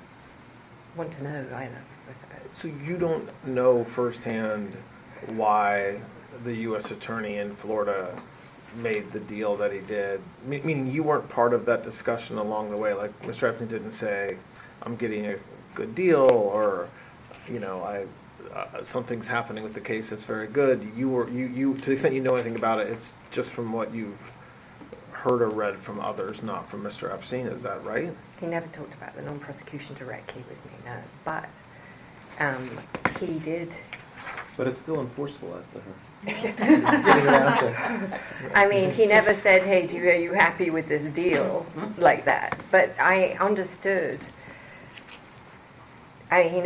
want to know either, I suppose. so you don't know firsthand why the U.S. attorney in Florida made the deal that he did? Meaning you weren't part of that discussion along the way. Like, Mr. Epstein didn't say, I'm getting a good deal, or, you know, something's happening with the case that's very good. You to the extent you know anything about it, it's just from what you've heard or read from others, not from Mr. Epstein. Is that right? He never talked about the non-prosecution directly with me, no. But he did. But it's still enforceable as to her. I mean, he never said, hey, are you happy with this deal? Like that. But I understood. I mean,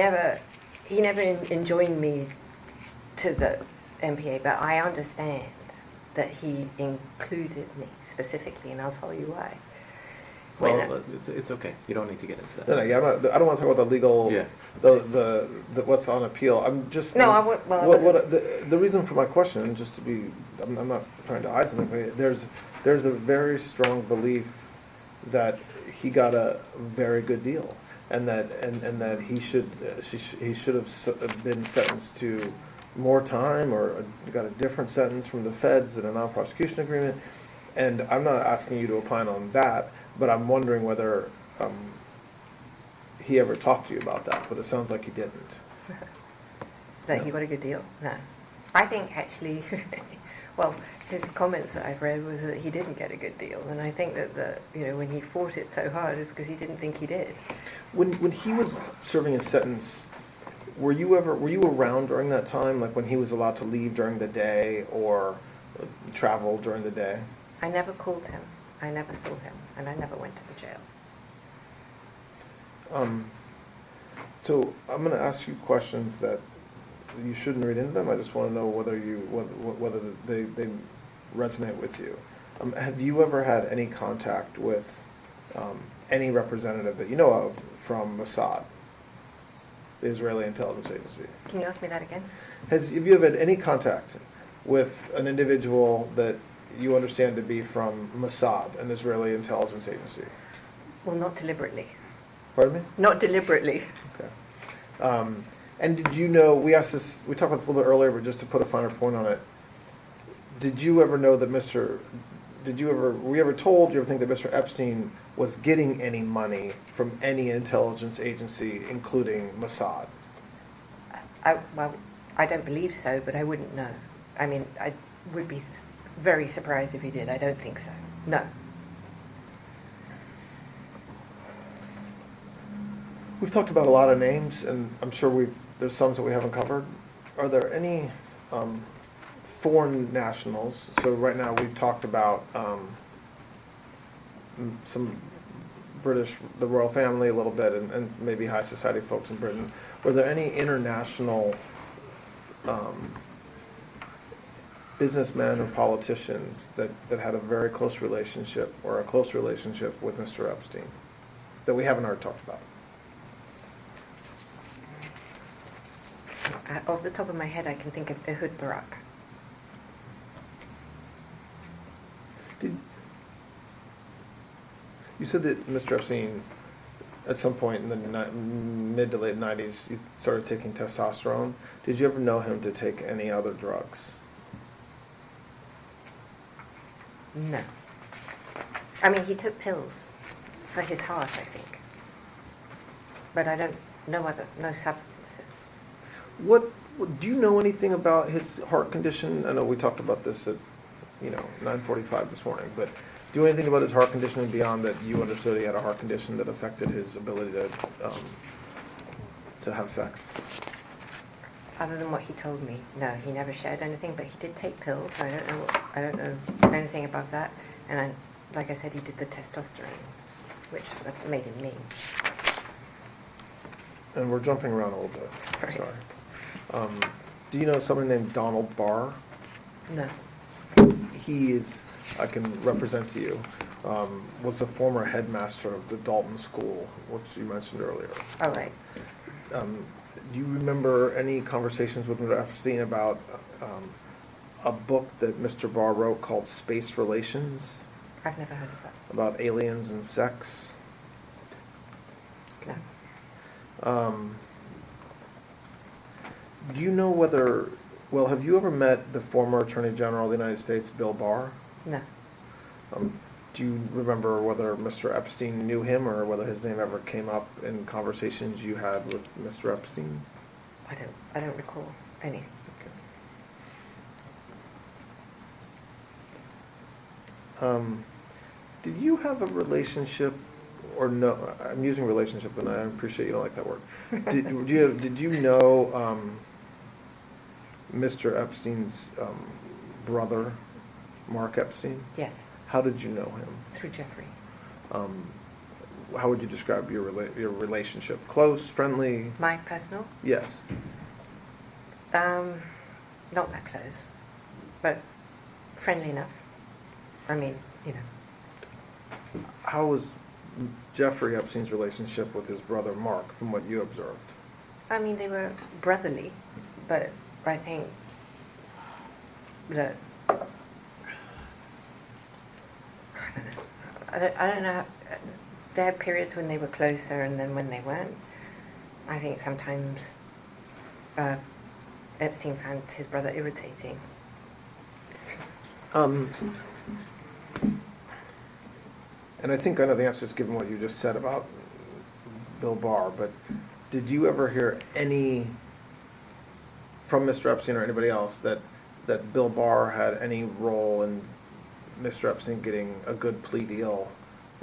he never enjoined me to the MPA, but I understand that he included me specifically, and I'll tell you why. Well, it's okay. You don't need to get into that. No, yeah, I don't want to talk about the legal, Yeah. the what's on appeal. I'm just. No, I wasn't. The reason for my question, just to be, I'm not trying to hide something. But there's a very strong belief that he got a very good deal, and that he should have been sentenced to more time, or got a different sentence from the feds than a non-prosecution agreement. And I'm not asking you to opine on that, but I'm wondering whether he ever talked to you about that. But it sounds like he didn't. That he got a good deal? No. I think actually, well, his comments that I've read was that he didn't get a good deal, and I think that when he fought it so hard, it's because he didn't think he did. When he was serving his sentence, were you around during that time, like when he was allowed to leave during the day or travel during the day? I never called him. I never saw him, and I never went to the jail. So I'm going to ask you questions that you shouldn't read into them. I just want to know whether they resonate with you. Have you ever had any contact with any representative that you know of from Mossad, the Israeli intelligence agency? Can you ask me that again? Have you ever had any contact with an individual that you understand to be from Mossad, an Israeli intelligence agency? Well, not deliberately. Pardon me? Not deliberately. Okay. And did you know, we talked about this a little bit earlier, but just to put a finer point on it, did you ever know that Mr. were you ever told, do you ever think that Mr. Epstein was getting any money from any intelligence agency, including Mossad? Well, I don't believe so, but I wouldn't know. I mean, I would be very surprised if he did. I don't think so. No. We've talked about a lot of names, and I'm sure there's some that we haven't covered. Are there any foreign nationals? So right now we've talked about some British, the royal family a little bit, and maybe high society folks in Britain. Were there any international businessmen or politicians that had a very close relationship or a close relationship with Mr. Epstein that we haven't already talked about? Off the top of my head, I can think of Ehud Barak. You said that Mr. Epstein, at some point in the mid to late 90s, he started taking testosterone. Did you ever know him to take any other drugs? No. I mean, he took pills for his heart, I think. But I don't know no substances. What do you know anything about his heart condition? I know we talked about this at 9:45 this morning, but do you know anything about his heart condition and beyond that you understood he had a heart condition that affected his ability to have sex? Other than what he told me, no, he never shared anything. But he did take pills. I don't know anything above that. And like I said, he did the testosterone, which made him mean. And we're jumping around a little bit. Sorry. Do you know someone named Donald Barr? No. He is, I can represent to you, was the former headmaster of the Dalton School, which you mentioned earlier. All right. Do you remember any conversations with Mr. Epstein about a book that Mr. Barr wrote called Space Relations? I've never heard of that. About aliens and sex? No. Do you know have you ever met the former Attorney General of the United States, Bill Barr? No. Do you remember whether Mr. Epstein knew him or whether his name ever came up in conversations you had with Mr. Epstein? I don't recall any. Did you have a relationship, or no? I'm using relationship, and I appreciate you don't like that word. Did you know Mr. Epstein's brother, Mark Epstein? Yes. How did you know him? Through Jeffrey. How would you describe your relationship? Close, friendly? My personal? Yes. Not that close, but friendly enough. I mean, How was Jeffrey Epstein's relationship with his brother Mark, from what you observed? I mean, they were brotherly, but I think that I don't know. There are periods when they were closer, and then when they weren't. I think sometimes Epstein found his brother irritating. And I think I know the answer is given what you just said about Bill Barr, but did you ever hear any from Mr. Epstein or anybody else that Bill Barr had any role in Mr. Epstein getting a good plea deal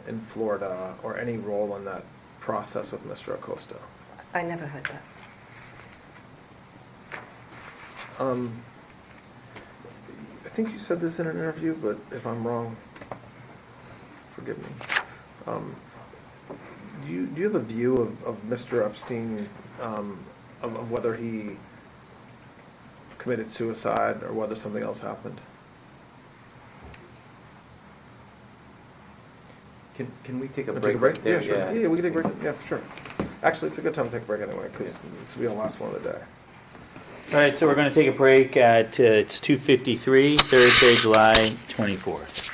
in Florida, or any role in that process with Mr. Acosta? I never heard that. I think you said this in an interview, but if I'm wrong, forgive me. Do you have a view of Mr. Epstein, of whether he committed suicide or whether something else happened? Can we take a Wanna break? take a break? there? Yeah, sure. Yeah, we can take a break. Yeah, sure. Actually, it's a good time to take a break anyway, because this will be the last one of the day. All right, so we're going to take a break at it's 2:53, Thursday, July 24th.